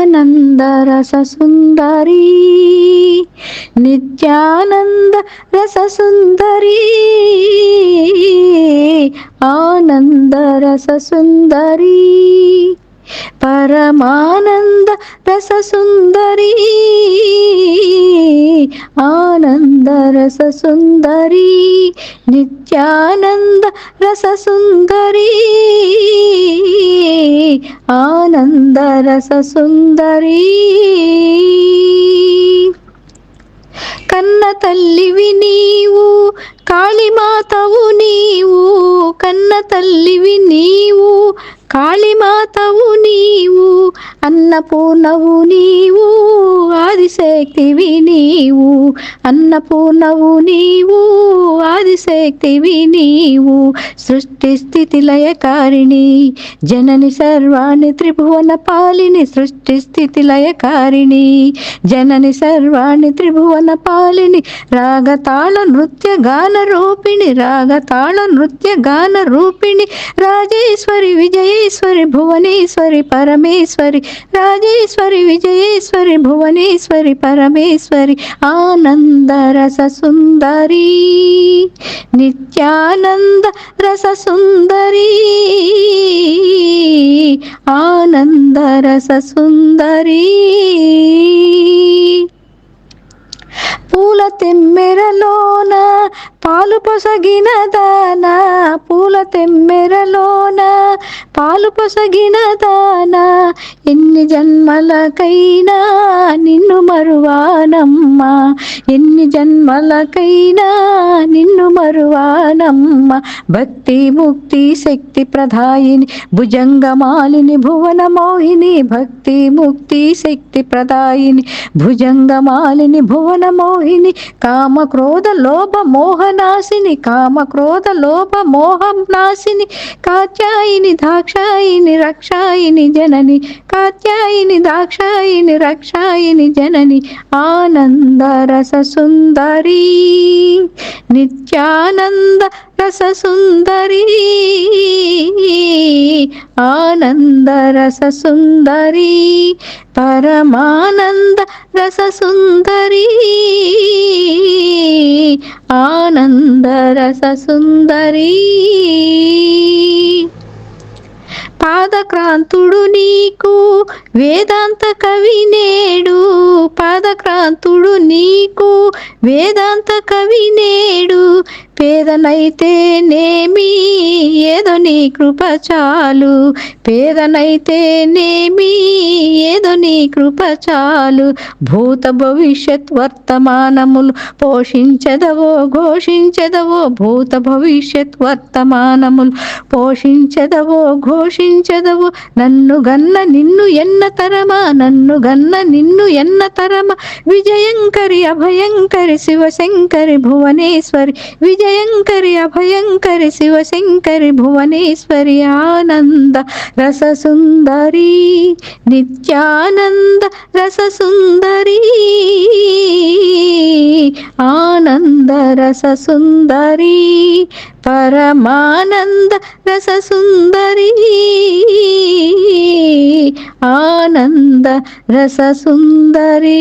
ఆనంద రస సుందరి నిత్యానంద రస సుందరి ఆనంద రస సుందరి పరమానంద రస సుందరి ఆనంద రస సుందరి నిత్యానంద రస సుందరి ఆనంద రస సుందరి కన్న తల్లివి నీవు కాళీమాతవు నీవు కన్న తల్లివి నీవు కాళీమాతవు నీవు అన్నపూర్ణవు నీవు ఆదిశక్తివి నీవు అన్నపూర్ణవు నీవు ఆదిశక్తివి నీవు సృష్టి స్థితి లయకారిణి జనని సర్వాణి త్రిభువన పాలిని సృష్టి స్థితి లయకారిణి జనని సర్వాణి త్రిభువన పాలిని రాగతాళ నృత్య గాన రూపిణి రాగతాళ నృత్య గాన రూపిణి రాజేశ్వరి విజయేశ్వరి భువనేశ్వరి పరమేశ్వరి రాజేశ్వరి విజయేశ్వరి భువనేశ్వరి పరమేశ్వరి ఆనంద రస సుందరి నిత్యానంద రస సుందరి ఆనంద రస సుందరి పూల తెమ్మెరలోన పాలు పొసగిన దాన పూల తెమ్మెరలోన పాలు పొసగిన దాన ఎన్ని జన్మలకైనా నిన్ను మరువానమ్మా ఎన్ని జన్మలకైనా నిన్ను మరువానమ్మ భక్తి ముక్తి శక్తి ప్రదాయిని భుజంగమాలిని భువన మోహిని భక్తి ముక్తి శక్తి ప్రదాయిని భుజంగమాలిని భువన మోహిని కామ క్రోధ లోభ మోహనాశిని కామ క్రోధ లోభ మోహం నాశిని కాత్యాయిని దాక్షాయిని రక్షాయిని జనని కాత్యాయిని దాక్షాయిని రక్షాయిని జనని ఆనంద రస సుందరి నిత్యానంద రస సుందరి ఆనంద రస సుందరి పరమానంద రస సుందరి ఆనంద రస సుందరి పాదక్రాంతుడు నీకు వేదాంత కవి నేడు పాదక్రాంతుడు నీకు వేదాంత కవి నేడు పేదనైతేనేమి ఏదో నీ కృప చాలు పేదనైతేనేమి ఏదో నీ కృప చాలు భూత భవిష్యత్ వర్తమానములు పోషించదవో ఘోషించదవో భూత భవిష్యత్ వర్తమానములు పోషించదవో ఘోషించదవో నన్ను గన్న నిన్ను ఎన్న తరమా నన్ను గన్న నిన్ను ఎన్న తరమా విజయంకరి అభయంకరి శివశంకరి భువనేశ్వరి విజయంకరి అభయంకరి శివశంకరి భువనేశ్వరి ఆనంద రస సుందరి నిత్యానంద రస సుందరి ఆనంద రస సుందరి పరమానంద రస సుందరి ఆనంద రస సుందరి